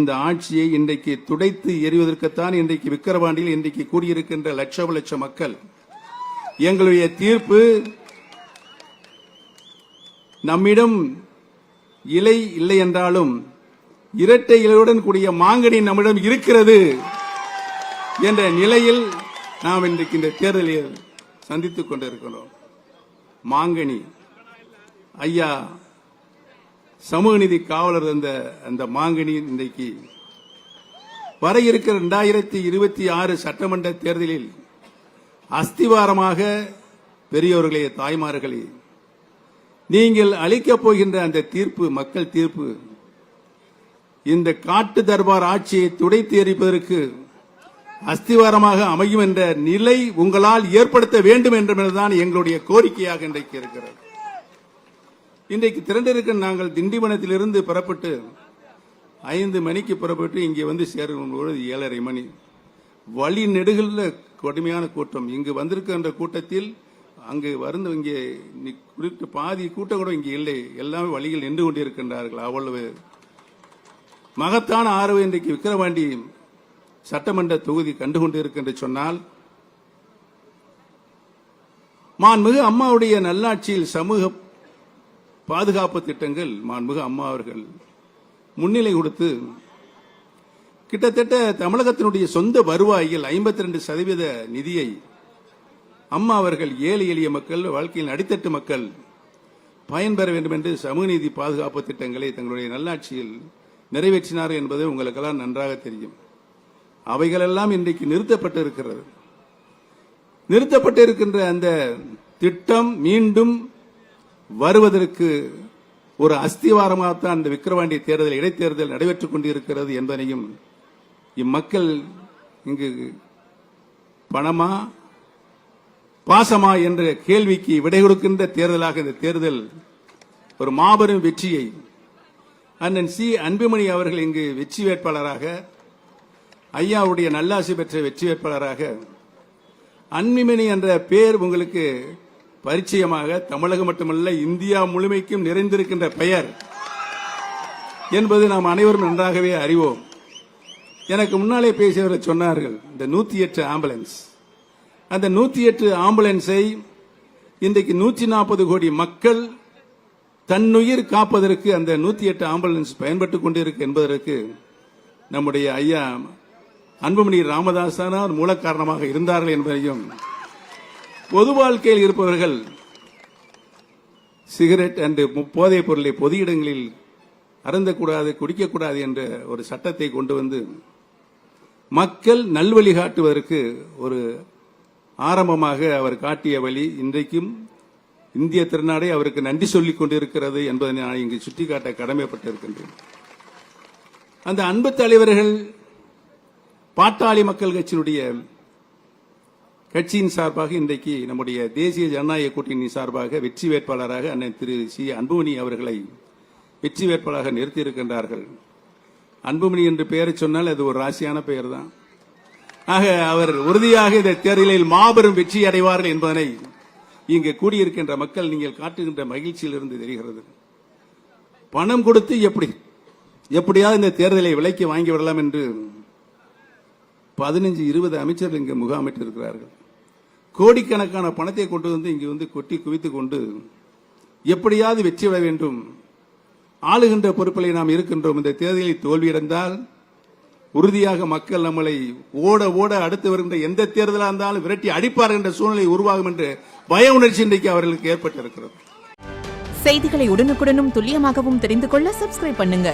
இந்த ஆட்சியை இன்றைக்கு துடைத்து எறிவதற்குத்தான் இன்றைக்கு விக்கிரவாண்டியில் இன்றைக்கு கூடியிருக்கின்ற லட்ச மக்கள். எங்களுடைய தீர்ப்பு நம்மிடம் இலை இல்லை என்றாலும் இரட்டை இலையுடன் கூடிய மாங்கனி நம்மிடம் இருக்கிறது என்ற நிலையில் நாம் இன்றைக்கு இந்த தேர்தலில் சந்தித்துக் கொண்டிருக்கிறோம். மாங்கனி ஐயா சமூக நீதி காவலர் அந்த மாங்கனி இன்றைக்கு வர இருக்கிற 2026 சட்டமன்ற தேர்தலில் அஸ்திவாரமாக பெரியோர்களே, தாய்மார்களே, நீங்கள் அளிக்கப் போகின்ற அந்த தீர்ப்பு, மக்கள் தீர்ப்பு, இந்த காட்டு தர்பார் ஆட்சியை துடைத்து எறிப்பதற்கு அஸ்திவாரமாக அமையும் என்ற நிலை உங்களால் ஏற்படுத்த வேண்டும் என்பதுதான் எங்களுடைய கோரிக்கையாக இன்றைக்கு இருக்கிறது. இன்றைக்கு திரண்டிருக்க நாங்கள் திண்டிவனத்திலிருந்து புறப்பட்டு 5 மணிக்கு புறப்பட்டு இங்கே வந்து சேரும்போது 7:30 மணி. வழி நெடுகில் கடுமையான கூட்டம். இங்கு வந்திருக்கின்ற கூட்டத்தில் அங்கு வந்து இங்கே குறித்து பாதி கூட்டம் கூட இங்கே இல்லை. எல்லாமே வழியில் நின்று கொண்டிருக்கின்றார்கள். அவ்வளவு மகத்தான ஆர்வம் இன்றைக்கு விக்கிரவாண்டி சட்டமன்ற தொகுதி கண்டுகொண்டிருக்கின்ற சொன்னால், மாண்புமிகு அம்மாவுடைய நல்லாட்சியில் சமூக பாதுகாப்பு திட்டங்கள் மாண்புமிகு அம்மா அவர்கள் முன்னிலை கொடுத்து கிட்டத்தட்ட தமிழகத்தினுடைய சொந்த வருவாயில் 52% நிதியை அம்மா அவர்கள் ஏழை எளிய மக்கள், வாழ்க்கையில் அடித்தட்டு மக்கள் பயன்பெற வேண்டும் என்று சமூக நீதி பாதுகாப்பு திட்டங்களை தங்களுடைய நல்லாட்சியில் நிறைவேற்றினார் என்பது உங்களுக்கெல்லாம் நன்றாக தெரியும். அவைகளெல்லாம் இன்றைக்கு நிறுத்தப்பட்டிருக்கின்ற அந்த திட்டம் மீண்டும் வருவதற்கு ஒரு அஸ்திவாரமாகத்தான் இந்த விக்கிரவாண்டி தேர்தல், இடைத்தேர்தல் நடைபெற்றுக் கொண்டிருக்கிறது என்பதையும், இம்மக்கள் இங்கு பணமா பாசமா என்ற கேள்விக்கு விடை கொடுக்கின்ற தேர்தலாக இந்த தேர்தல் ஒரு மாபெரும் வெற்றியை அண்ணன் சி அன்புமணி அவர்கள் இங்கு வெற்றி வேட்பாளராக, ஐயாவுடைய நல்லாசி பெற்ற வெற்றி வேட்பாளராக, அன்புமணி என்ற பெயர் உங்களுக்கு பரிச்சயமாக தமிழகம் மட்டுமல்ல இந்தியா முழுமைக்கும் நிறைந்திருக்கின்ற பெயர் என்பது நாம் அனைவரும் நன்றாகவே அறிவோம். எனக்கு முன்னாலே பேசியவர்கள் சொன்னார்கள், இந்த 108 ஆம்புலன்ஸ், அந்த 108 ஆம்புலன்ஸை இன்றைக்கு 140 கோடி மக்கள் தன்னுயிர் காப்பதற்கு அந்த 108 ஆம்புலன்ஸ் பயன்பட்டுக் கொண்டிருக்கு என்பதற்கு நம்முடைய ஐயா அன்புமணி ராமதாசனார் மூல காரணமாக இருந்தார்கள் என்பதையும், பொது வாழ்க்கையில் இருப்பவர்கள் சிகரெட் அண்ட் போதைப் பொருளை பொது இடங்களில் அருந்தக்கூடாது, குடிக்கக்கூடாது என்ற ஒரு சட்டத்தை கொண்டு வந்து மக்கள் நல்வழி காட்டுவதற்கு ஒரு ஆரம்பமாக அவர் காட்டிய வழி இன்றைக்கும் இந்திய திருநாடே அவருக்கு நன்றி சொல்லிக் கொண்டிருக்கிறது என்பதை நான் இங்கு சுட்டிக்காட்ட கடமைப்பட்டிருக்கின்றேன். அந்த அன்பு தலைவர்கள் பாட்டாளி மக்கள் கட்சியின் சார்பாக இன்றைக்கு நம்முடைய தேசிய ஜனநாயக கூட்டணி சார்பாக வெற்றி வேட்பாளராக அண்ணன் திரு சி அன்புமணி அவர்களை வெற்றி வேட்பாளராக நிறுத்தியிருக்கின்றார்கள். அன்புமணி என்று பெயரை சொன்னால் அது ஒரு ராசியான பெயர் தான். ஆக அவர் உறுதியாக இந்த தேர்தலில் மாபெரும் வெற்றி அடைவார்கள் என்பதனை இங்கு கூடியிருக்கின்ற மக்கள் நீங்கள் காட்டுகின்ற மகிழ்ச்சியிலிருந்து தெரிகிறது. பணம் கொடுத்து எப்படியாவது இந்த தேர்தலை விலைக்கு வாங்கி விடலாம் என்று 15-20 அமைச்சர்கள் இங்கு முகாமிட்டிருக்கிறார்கள். கோடிக்கணக்கான பணத்தை கொண்டு வந்து இங்கு வந்து கொட்டி குவித்துக் கொண்டு எப்படியாவது வெற்றி பெற வேண்டும், ஆளுகின்ற பொறுப்பில் நாம் இருக்கின்றோம், இந்த தேர்தலில் தோல்வியடைந்தால் உறுதியாக மக்கள் நம்மளை ஓட அடுத்து வருகின்ற எந்த தேர்தலாக இருந்தாலும் விரட்டி அடிப்பார் என்ற சூழ்நிலை உருவாகும் என்று பய உணர்ச்சி இன்றைக்கு அவர்களுக்கு ஏற்பட்டிருக்கிறது. செய்திகளை உடனுக்குடனும் துல்லியமாகவும் தெரிந்து கொள்ள சப்ஸ்கிரைப் பண்ணுங்க.